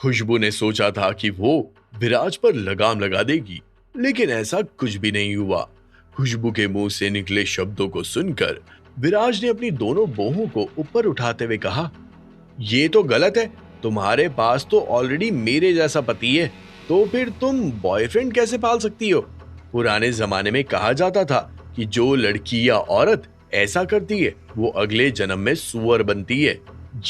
खुशबू ने सोचा था कि वो विराज पर लगाम लगा देगी, लेकिन ऐसा कुछ भी नहीं हुआ। खुशबू के मुंह से निकले शब्दों को सुनकर विराज ने अपनी दोनों बाहों को ऊपर उठाते हुए कहा, ये तो गलत है। तुम्हारे पास तो ऑलरेडी मेरे जैसा पति है, तो फिर तुम बॉयफ्रेंड कैसे पाल सकती हो? पुराने जमाने में कहा जाता था कि जो लड़की या औरत ऐसा करती है वो अगले जन्म में सुअर बनती है।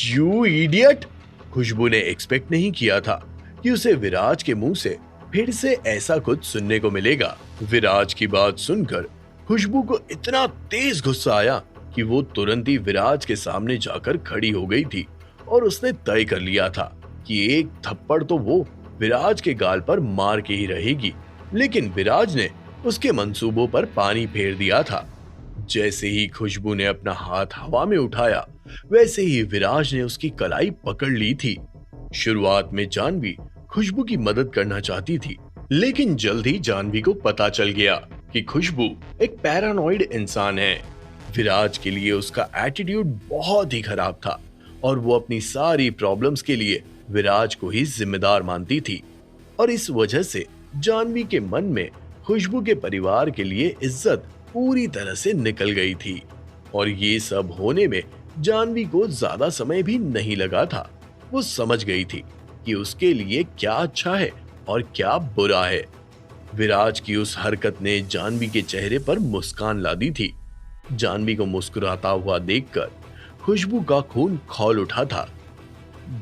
You idiot! खुशबू ने एक्सपेक्ट नहीं किया था कि उसे विराज के मुंह से फिर से ऐसा कुछ सुनने को मिलेगा। विराज की बात सुनकर खुशबू को इतना तेज गुस्सा आया कि वो तुरंत ही विराज के सामने जाकर खड़ी हो गई थी और उसने तय कर लिया था कि एक थप्पड़ तो वो विराज के गाल पर मार के ही रहेगी। लेकिन विराज ने उसके मंसूबों पर पानी फेर दिया था। जैसे ही खुशबू ने अपना हाथ हवा में उठाया, वैसे ही विराज ने उसकी कलाई पकड़ ली थी। शुरुआत में जानवी खुशबू की मदद करना चाहती थी, लेकिन जल्द ही जानवी को पता चल गया कि खुशबू एक पैरानॉइड इंसान है। विराज के लिए उसका एटीट्यूड बहुत ही खराब था और वो अपनी सारी प्रॉब्लम्स के लिए विराज को ही जिम्मेदार मानती थी, और इस वजह से जानवी के मन में खुशबू के परिवार के लिए इज्जत पूरी तरह से निकल गई थी। और ये सब होने में जानवी को ज्यादा समय भी नहीं लगा था। वो समझ गई थी कि उसके लिए क्या अच्छा है और क्या बुरा है। विराज की उस हरकत ने जानवी के चेहरे पर मुस्कान ला दी थी। जानवी को मुस्कुराता हुआ देखकर खुशबू का खून खौल उठा था।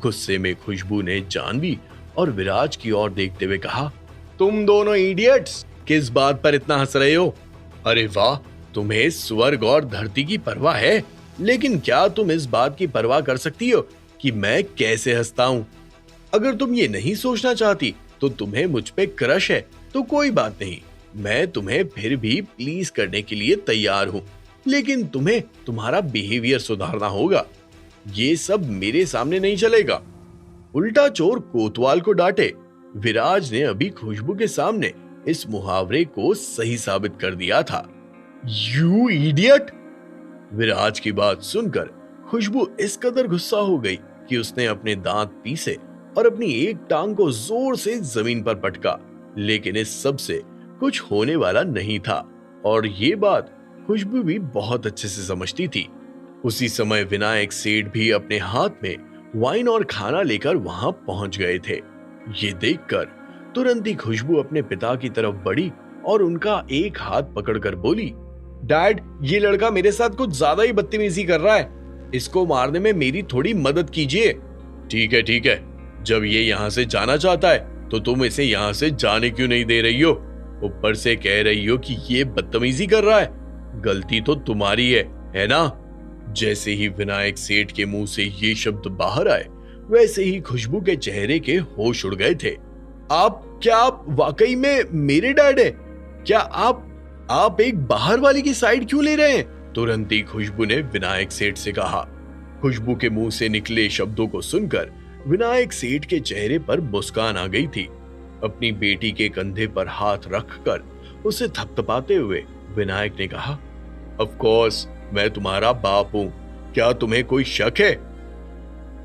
गुस्से में खुशबू ने जानवी और विराज की ओर देखते हुए कहा, तुम दोनों इडियट्स किस बात पर इतना हंस रहे हो? अरे वाह, तुम्हें स्वर्ग और धरती की परवाह है, लेकिन क्या तुम इस बात की परवाह कर सकती हो कि मैं कैसे हंसता हूं? अगर तुम ये नहीं सोचना चाहती तो तुम्हें मुझ पे क्रश है तो कोई बात नहीं, मैं तुम्हें फिर भी प्लीज करने के लिए तैयार हूं, लेकिन तुम्हें तुम्हारा बिहेवियर सुधारना होगा। ये सब मेरे सामने नहीं चलेगा। उल्टा चोर कोतवाल को डांटे। विराज ने अभी खुशबू के सामने इस मुहावरे को सही साबित कर दिया था। You idiot! विराज की बात सुनकर खुशबू इस कदर गुस्सा हो गई कि उसने अपने दांत पीसे और अपनी एक टांग को जोर से जमीन पर पटका, लेकिन इस सब से कुछ होने वाला नहीं था और ये बात खुशबू भी बहुत अच्छे से समझती थी। उसी समय विनायक सेठ भी अपने हाथ में वाइन और खाना लेकर वहां पहुंच गए थे। ये देखकर तुरंत ही खुशबू अपने पिता की तरफ बढ़ी और उनका एक हाथ पकड़कर बोली, डैड, ये लड़का मेरे साथ कुछ ज्यादा ही बदतमीजी कर रहा है, इसको मारने में मेरी थोड़ी मदद कीजिए। ठीक है ठीक है, जब ये यहाँ से जाना चाहता है तो तुम इसे यहाँ से जाने क्यों नहीं दे रही हो? ऊपर से कह रही हो कि ये बदतमीजी कर रहा है, गलती तो तुम्हारी है ना? जैसे ही विनायक सेठ के मुंह से ये शब्द बाहर आए, वैसे ही खुशबू के चेहरे के होश उड़ गए थे। आप वाकई में मेरे डैड है? क्या आप एक बाहर वाली की साइड क्यों ले रहे हैं? तुरंत ही खुशबू ने विनायक सेठ से कहा। खुशबू के मुंह से निकले शब्दों को सुनकर विनायक सेठ के चेहरे पर मुस्कान आ गई थी। अपनी बेटी के कंधे पर हाथ रखकर उसे थपथपाते हुए विनायक ने कहा, ऑफ कोर्स मैं तुम्हारा बाप हूं, क्या तुम्हें कोई शक है?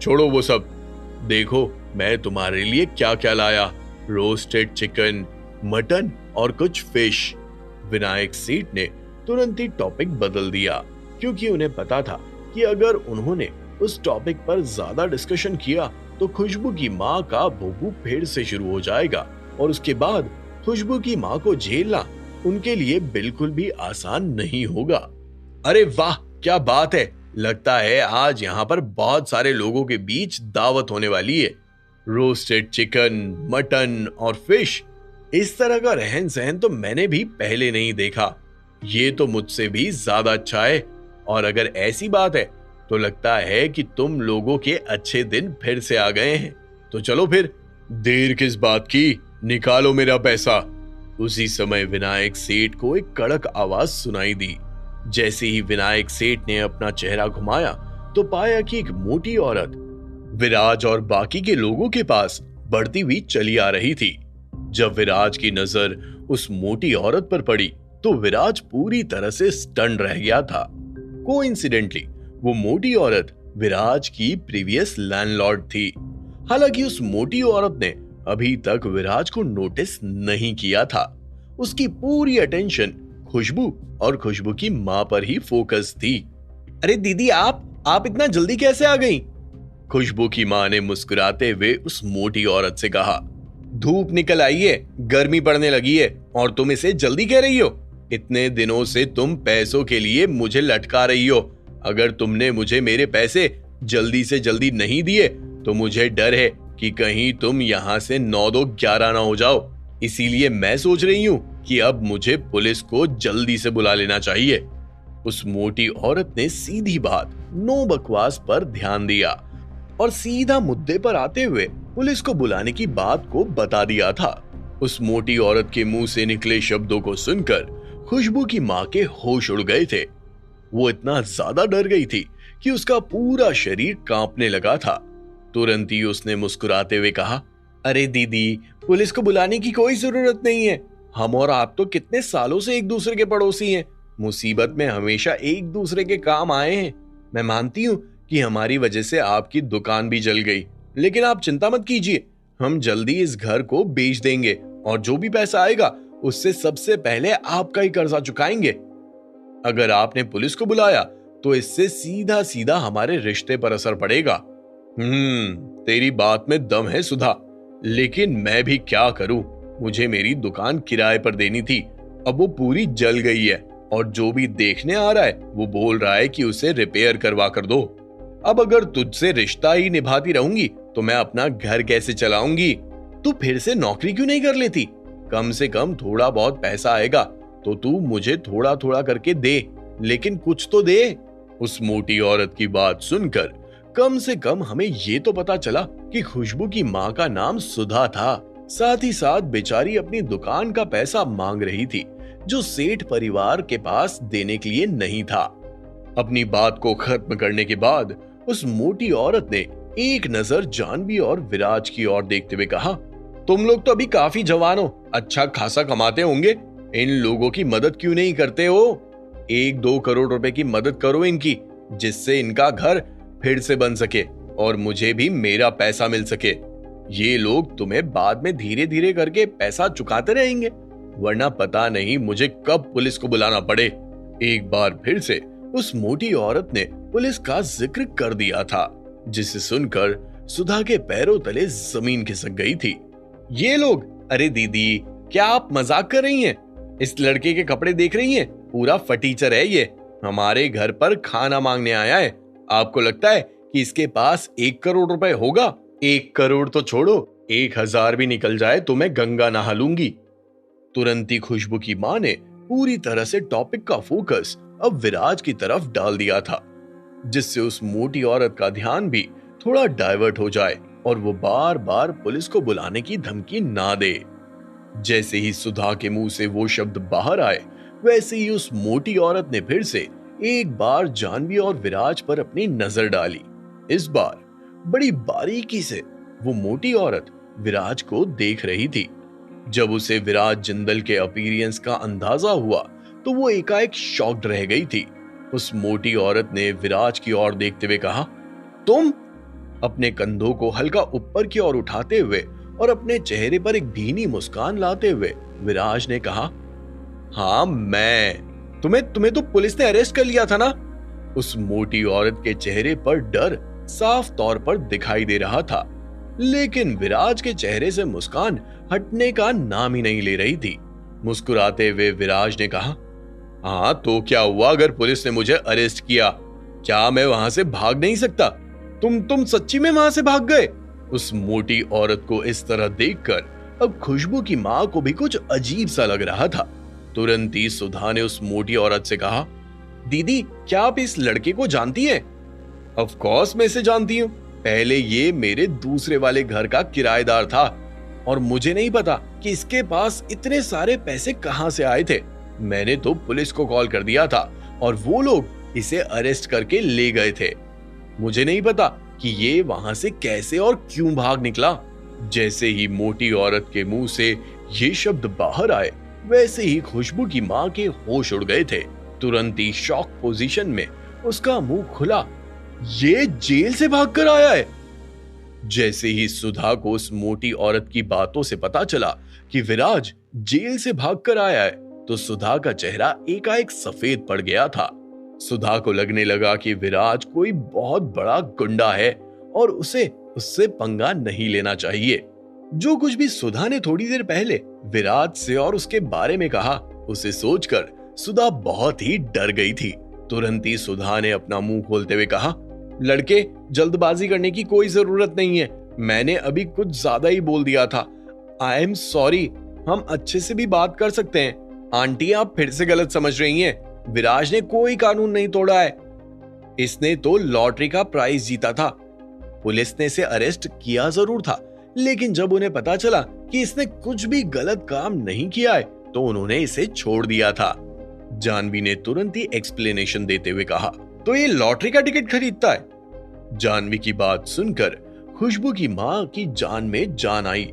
छोड़ो वो सब, देखो मैं तुम्हारे लिए क्या क्या लाया, रोस्टेड चिकन, मटन और कुछ फिश। विनायक सेठ ने तुरंत ही टॉपिक बदल दिया, क्योंकि उन्हें पता था कि अगर उन्होंने उस टॉपिक पर ज्यादा डिस्कशन किया तो खुशबू की माँ का भूकू फिर से शुरू हो जाएगा और उसके बाद खुशबू की माँ को झेलना उनके लिए बिल्कुल भी आसान नहीं होगा। अरे वाह, क्या बात है, लगता है आज यहाँ पर बहुत सारे लोगों के बीच दावत होने वाली है। रोस्टेड चिकन, मटन और फिश, इस तरह का रहन सहन तो मैंने भी पहले नहीं देखा। ये तो मुझसे भी ज्यादा अच्छा है, और अगर ऐसी बात है तो लगता है कि तुम लोगों के अच्छे दिन फिर से आ गए हैं। तो चलो फिर, देर किस बात की, निकालो मेरा पैसा। उसी समय विनायक सेठ को एक कड़क आवाज सुनाई दी। जैसे ही विनायक सेठ ने अपना चेहरा घुमाया तो पाया कि एक मोटी औरत विराज और बाकी के लोगों के पास बढ़ती हुई चली आ रही थी। जब विराज की नजर उस मोटी औरत पर पड़ी तो विराज पूरी तरह से स्टन रह गया था। कोइंसिडेंटली वो मोटी औरत विराज की प्रीवियस लैंडलॉर्ड थी। हालांकि उस मोटी औरत ने अभी तक विराज को नोटिस नहीं किया था। उसकी पूरी अटेंशन खुशबू और खुशबू की मां पर ही फोकस थी। अरे दीदी, आप इतना जल्दी कैसे आ गई? खुशबू की मां ने मुस्कुराते हुए उस मोटी औरत से कहा, धूप निकल आई है, गर्मी पड़ने लगी है और तुम इसे जल्दी कह रही हो? इतने दिनों से तुम पैसों के लिए मुझे लटका रही हो। अगर तुमने मुझे मेरे पैसे जल्दी से जल्दी नहीं दिए तो मुझे डर है कि कहीं तुम यहाँ से 9-2-11 ना हो जाओ। इसीलिए मैं सोच रही हूँ कि अब मुझे पुलिस को जल्दी से बुला लेना चाहिए। उस मोटी औरत ने सीधी बात, नो बकवास पर ध्यान दिया और सीधा मुद्दे पर आते हुए पुलिस को बुलाने की बात को बता दिया था। उस मोटी औरत के मुंह से निकले शब्दों को सुनकर खुशबू की मां के होश उड़ गए थे। वो इतना ज्यादा डर गई थी कि उसका पूरा शरीर कांपने लगा था। तुरंत ही उसने मुस्कुराते हुए कहा, अरे दीदी, पुलिस को बुलाने की कोई जरूरत नहीं है। हम और आप तो कितने सालों से एक दूसरे के पड़ोसी हैं। मुसीबत में हमेशा एक दूसरे के काम आए हैं। मैं मानती हूँ कि हमारी वजह से आपकी दुकान भी जल गई, लेकिन आप चिंता मत कीजिए। हम जल्दी इस घर को बेच देंगे और जो भी पैसा आएगा उससे सबसे पहले आपका ही कर्जा चुकाएंगे। अगर आपने पुलिस को बुलाया तो इससे सीधा सीधा हमारे रिश्ते पर असर पड़ेगा। तेरी बात में दम है सुधा, लेकिन मैं भी क्या करूं? मुझे मेरी दुकान किराए पर देनी थी, अब वो पूरी जल गई है और जो भी देखने आ रहा है वो बोल रहा है कि उसे रिपेयर करवा कर दो। अब अगर तुझसे रिश्ता ही निभाती रहूंगी तो मैं अपना घर कैसे चलाऊंगी? तू फिर से नौकरी क्यों नहीं कर लेती? कम से कम थोड़ा बहुत पैसा आएगा तो तू मुझे थोड़ा थोड़ा करके दे, लेकिन कुछ तो दे। उस मोटी औरत की बात सुनकर कम से कम हमें ये तो पता चला कि खुशबू की मां का नाम सुधा था। साथ ही साथ बेचारी अपनी दुकान का पैसा मांग रही थी जो सेठ परिवार के पास देने के लिए नहीं था। अपनी बात को खत्म करने के बाद उस मोटी औरत ने एक नजर जानवी और विराज की ओर देखते हुए कहा, तुम लोग तो अभी काफी जवान हो, अच्छा खासा कमाते होंगे, इन लोगों की मदद क्यों नहीं करते हो? 1-2 करोड़ रुपए की मदद करो इनकी, जिससे इनका घर फिर से बन सके और मुझे भी मेरा पैसा मिल सके। ये लोग तुम्हें बाद में धीरे धीरे करके पैसा चुकाते रहेंगे, वरना पता नहीं मुझे कब पुलिस को बुलाना पड़े। एक बार फिर से उस मोटी औरत ने पुलिस का जिक्र कर दिया था, जिसे सुनकर सुधा के पैरों तले जमीन खिसक गई थी। ये लोग, अरे दीदी, क्या आप मजाक कर रही हैं? इस लड़के के कपड़े देख रही हैं? पूरा फटीचर है ये, हमारे घर पर खाना मांगने आया है। आपको लगता है कि इसके पास 1 करोड़ रुपए होगा? 1 करोड़ तो छोड़ो, 1000 भी निकल जाए तो मैं गंगा नहा लूंगी। तुरंत ही खुशबू की मां ने पूरी तरह से टॉपिक का फोकस अब विराज की तरफ डाल दिया था, जिससे उस मोटी औरत का ध्यान भी थोड़ा डाइवर्ट हो जाए और वो बार बार पुलिस को बुलाने की धमकी ना दे। जैसे ही सुधा के मुंह से वो शब्द बाहर आए, वैसे ही उस मोटी औरत ने फिर से एक बार जानवी और विराज पर अपनी नजर डाली। इस बार बड़ी बारीकी से वो मोटी औरत विराज को देख रही थी। जब उसे विराज जिंदल के अपीयरेंस का अंदाजा हुआ तो वो एकाएक शॉक्ड रह गई थी। उस मोटी औरत ने विराज की ओर देखते हुए कहा, तुम? अपने कंधों को हल्का ऊपर की ओर उठाते हुए और अपने चेहरे पर एक भीनी मुस्कान लाते हुए विराज ने कहा, हाँ मैं। तुम्हें तो पुलिस ने अरेस्ट कर लिया था ना? उस मोटी औरत के चेहरे पर डर साफ तौर पर दिखाई दे रहा था, लेकिन विराज के चेहरे से मुस्कान हटने का नाम ही नहीं ले रही थी। मुस्कुराते हुए विराज ने कहा, हाँ तो क्या हुआ अगर पुलिस ने मुझे अरेस्ट किया? क्या मैं वहां से भाग नहीं सकता? तुम सच्ची में वहां से भाग गए? उस मोटी औरत को इस तरह देखकर अब खुशबू की मां को भी कुछ अजीब सा लग रहा था। तुरंत ही सुधा ने उस मोटी औरत से कहा, दीदी, क्या आप इस लड़के को जानती हैं? ऑफ कोर्स मैं इसे जानती हूँ। पहले ये मेरे दूसरे वाले घर का किराएदार था और मुझे नहीं पता कि इसके पास इतने सारे पैसे कहां से आए थे। मैंने तो पुलिस को कॉल कर दिया था और वो लोग इसे अरेस्ट करके ले गए थे। मुझे नहीं पता कि ये वहां से कैसे और क्यों भाग निकला। जैसे ही मोटी औरत के मुंह से ये शब्द बाहर आए, वैसे ही खुशबू की मां के होश उड़ गए थे। तुरंत ही शॉक पोजीशन में उसका मुंह खुला। ये जेल से भागकर आया है? जैसे ही सुधा को उस मोटी औरत की बातों से पता चला कि विराज जेल से भागकर आया है, तो सुधा का चेहरा एकाएक सफेद पड़ गया था। सुधा को लगने लगा कि विराज कोई बहुत बड़ा गुंडा है और उसे उससे पंगा नहीं लेना चाहिए। जो कुछ भी सुधा ने थोड़ी देर पहले विराज से और उसके बारे में कहा, उसे सोचकर सुधा बहुत ही डर गई थी। तुरंत ही सुधा ने अपना मुंह खोलते हुए कहा, लड़के, जल्दबाजी करने की कोई जरूरत नहीं है। मैंने अभी कुछ ज्यादा ही बोल दिया था। I am sorry. हम अच्छे से भी बात कर सकते हैं। आंटी, आप फिर से गलत समझ रही हैं। विराज ने कोई कानून नहीं तोड़ा है। इसने तो लॉटरी का प्राइज जीता था। पुलिस ने इसे अरेस्ट किया जरूर था, लेकिन जब उन्हें पता चला कि इसने कुछ भी गलत काम नहीं किया है, तो उन्होंने इसे छोड़ दिया था। जानवी ने तुरंत ही एक्सप्लेनेशन देते हुए कहा, तो ये लॉटरी का टिकट खरीदता है। जानवी की बात सुनकर खुशबू की मां की जान में जान आई।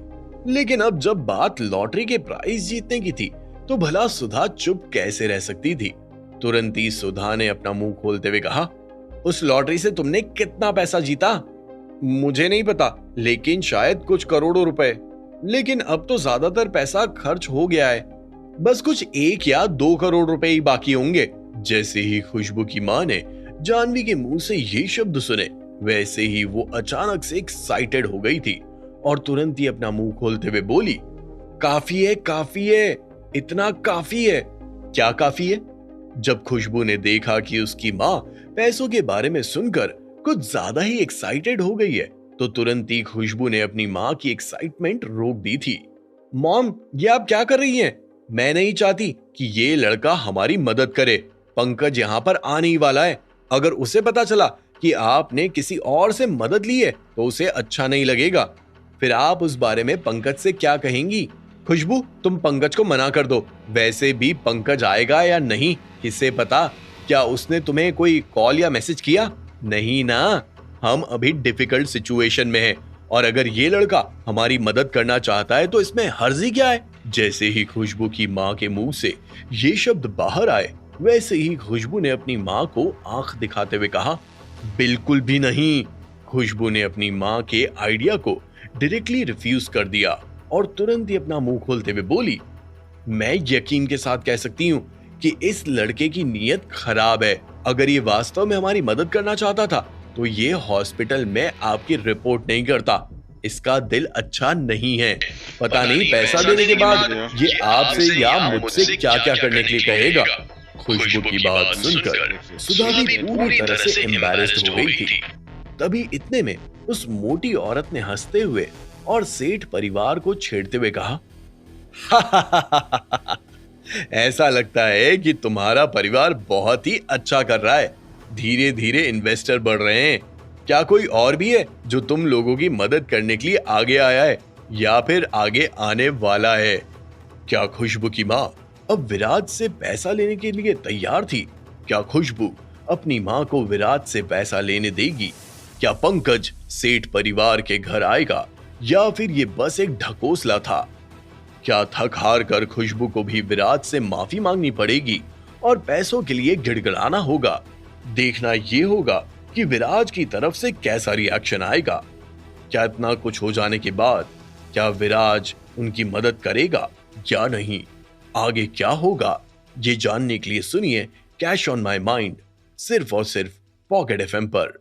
लेकिन अब जब बात लॉटरी के प्राइज जीतने की थी, तो भला सुधा चुप कैसे रह सकती थी। तुरंत ही सुधा ने अपना मुंह खोलते हुए कहा, उस लॉटरी से तुमने कितना पैसा जीता? मुझे नहीं पता, लेकिन शायद कुछ करोड़ों रुपए। लेकिन अब तो ज्यादातर पैसा खर्च हो गया है। बस कुछ 1 या 2 करोड़ रुपए ही बाकी होंगे। जैसे ही खुशबू की मां ने जानवी के मुंह से ये शब्द सुने, वैसे ही वो अचानक से एक्साइटेड हो गई थी और तुरंत ही अपना मुंह खोलते हुए बोली, काफी है, काफी है, इतना काफी है। क्या काफी है? जब खुशबू ने देखा कि उसकी मां पैसों के बारे में सुनकर कुछ ज्यादा ही एक्साइटेड हो गई है, तो तुरंत ही खुशबू ने अपनी मां की एक्साइटमेंट रोक दी थी। मॉम, ये आप क्या कर रही हैं? मैं नहीं चाहती कि ये लड़का हमारी मदद करे। पंकज यहाँ पर आने ही वाला है। अगर उसे पता चला कि आपने किसी और से मदद ली है, तो उसे अच्छा नहीं लगेगा। फिर आप उस बारे में पंकज से क्या कहेंगी? खुशबू, तुम पंकज को मना कर दो। वैसे भी पंकज आएगा या नहीं, किसे पता? क्या उसने तुम्हें कोई कॉल या मैसेज किया? नहीं ना। हम अभी डिफिकल्ट सिचुएशन में हैं, और अगर ये लड़का हमारी मदद करना चाहता है तो इसमें हर्जी क्या है? जैसे ही खुशबू की मां के मुंह से ये शब्द बाहर आए, वैसे ही खुशबू ने अपनी मां को आंख दिखाते हुए कहा, बिल्कुल भी नहीं। खुशबू ने अपनी मां के आइडिया को डायरेक्टली रिफ्यूज कर दिया और तुरंत ही अपना मुंह खोलते हुए बोली, मैं यकीन के साथ कह सकती हूँ कि इस लड़के की नीयत खराब है। अगर ये वास्तव में हमारी मदद करना चाहता था, तो ये हॉस्पिटल में आपकी रिपोर्ट नहीं करता। इसका दिल अच्छा नहीं है। पता नहीं पैसा देने के बाद ये आपसे या मुझसे क्या क्या करने के लिए कहेगा। खुशबू की बात सुनकर सुधा भी पूरी तरह से एम्बैरेस्ड हो गई थी। तभी इतने में उस मोटी औरत ने हंसते हुए और सेठ परिवार को छेड़ते हुए कहा, ऐसा लगता है कि तुम्हारा परिवार बहुत ही अच्छा कर रहा है। धीरे धीरे इन्वेस्टर बढ़ रहे हैं। क्या कोई और भी है जो तुम लोगों की मदद करने के लिए आगे आया है या फिर आगे आने वाला है? क्या खुशबू की मां अब विराज से पैसा लेने के लिए तैयार थी? क्या खुशबू अपनी मां को विराज से पैसा लेने देगी? क्या पंकज सेठ परिवार के घर आएगा या फिर ये बस एक ढकोसला था? क्या थक हार कर खुशबू को भी विराज से माफी मांगनी पड़ेगी और पैसों के लिए गिड़गिड़ाना होगा? देखना यह होगा कि विराज की तरफ से कैसा रिएक्शन आएगा। क्या इतना कुछ हो जाने के बाद क्या विराज उनकी मदद करेगा या नहीं? आगे क्या होगा, ये जानने के लिए सुनिए कैश ऑन माई माइंड, सिर्फ और सिर्फ पॉकेट एफएम पर।